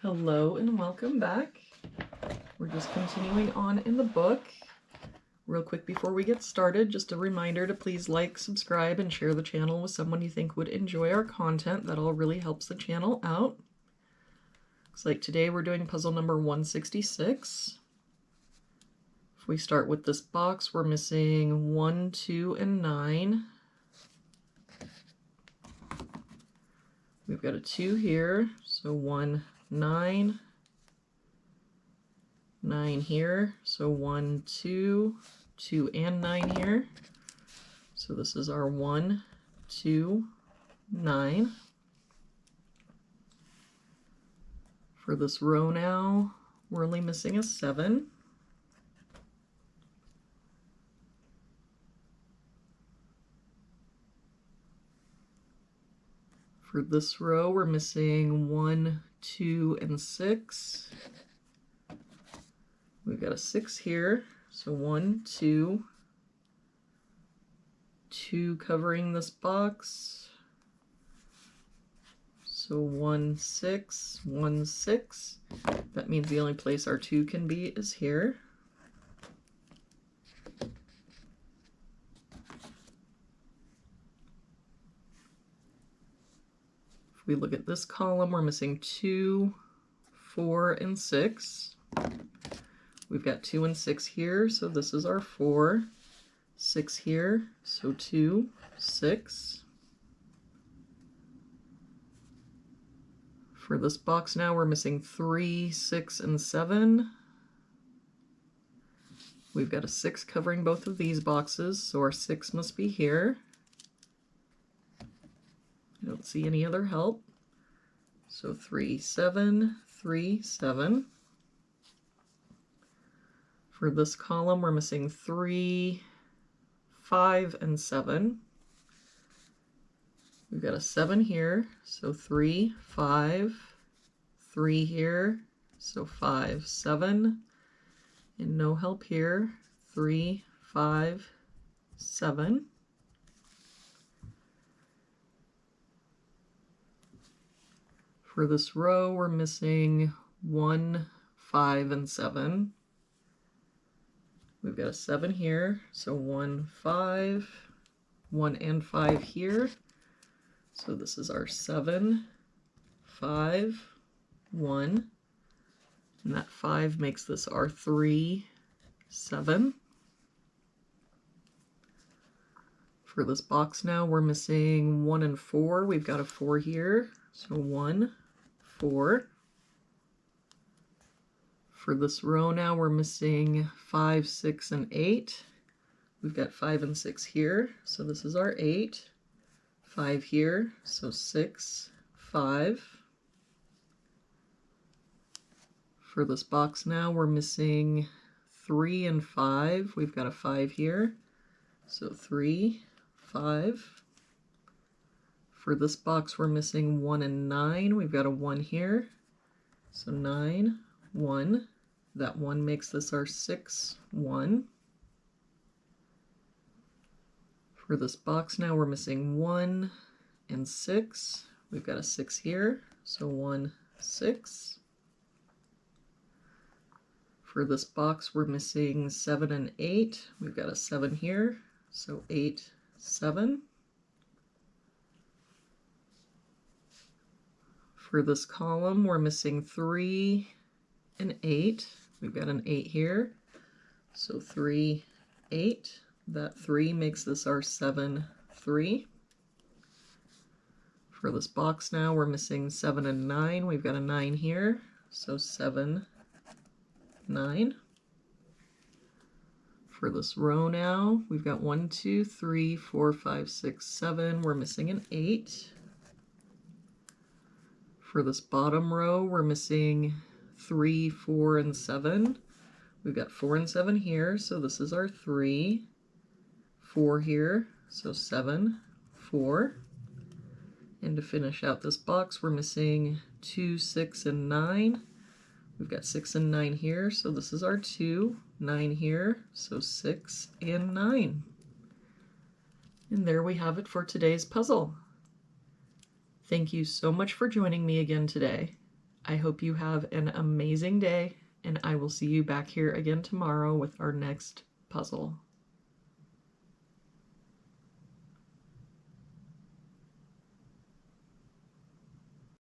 Hello and welcome back. We're just continuing on in the book. Real quick before we get started, just a reminder to please like, subscribe, and share the channel with someone you think would enjoy our content. That all really helps the channel out. Looks like today we're doing puzzle number 166. If we start with this box, we're missing 1, 2, and 9. We've got a 2 here, so 1, 9, 9 here, so 1, 2, 2 and 9 here. So this is our 1, 2, 9. For this row now, we're only missing a 7. For this row, we're missing 1, 2, and 6. We've got a 6 here, so 1, 2, 2 covering this box. So 1, 6, 1, 6. That means the only place our 2 can be is here. If we look at this column, we're missing 2, 4, and 6. We've got 2 and 6 here, so this is our 4. 6 here, so 2, 6. For this box now, we're missing 3, 6, and 7. We've got a 6 covering both of these boxes, so our 6 must be here. I don't see any other help. So 3, 7, 3, 7. For this column, we're missing 3, 5, and 7. We've got a 7 here, so 3, 5, 3 here, so 5, 7, and no help here, 3, 5, 7. For this row, we're missing 1, 5, and 7. We've got a 7 here, so 1, 5, 1 and 5 here. So this is our 7, 5, 1, and that 5 makes this our 3, 7. For this box now, we're missing 1 and 4. We've got a 4 here, so 1, 4. For this row now, we're missing 5, 6, and 8. We've got 5 and 6 here, so this is our 8. 5 here, so 6, 5. For this box now, we're missing 3 and 5. We've got a 5 here, so 3, 5. For this box, we're missing 1 and 9. We've got a 1 here, so 9, 1. That 1 makes this our 6, 1. For this box now, we're missing 1 and 6. We've got a 6 here, so 1, 6. For this box, we're missing 7 and 8. We've got a 7 here, so 8, 7. For this column, we're missing 3 and 8. We've got an 8 here, so 3, 8. That 3 makes this our 7, 3. For this box now, we're missing 7 and 9. We've got a 9 here, so 7, 9. For this row now, we've got 1, 2, 3, 4, 5, 6, 7. We're missing an 8. For this bottom row, we're missing 3, 4, and 7. We've got 4 and 7 here, so this is our 3. 4 here, so 7, 4. And to finish out this box, we're missing 2, 6, and 9. We've got 6 and 9 here, so this is our 2. 9 here, so 6 and 9. And there we have it for today's puzzle. Thank you so much for joining me again today. I hope you have an amazing day, and I will see you back here again tomorrow with our next puzzle.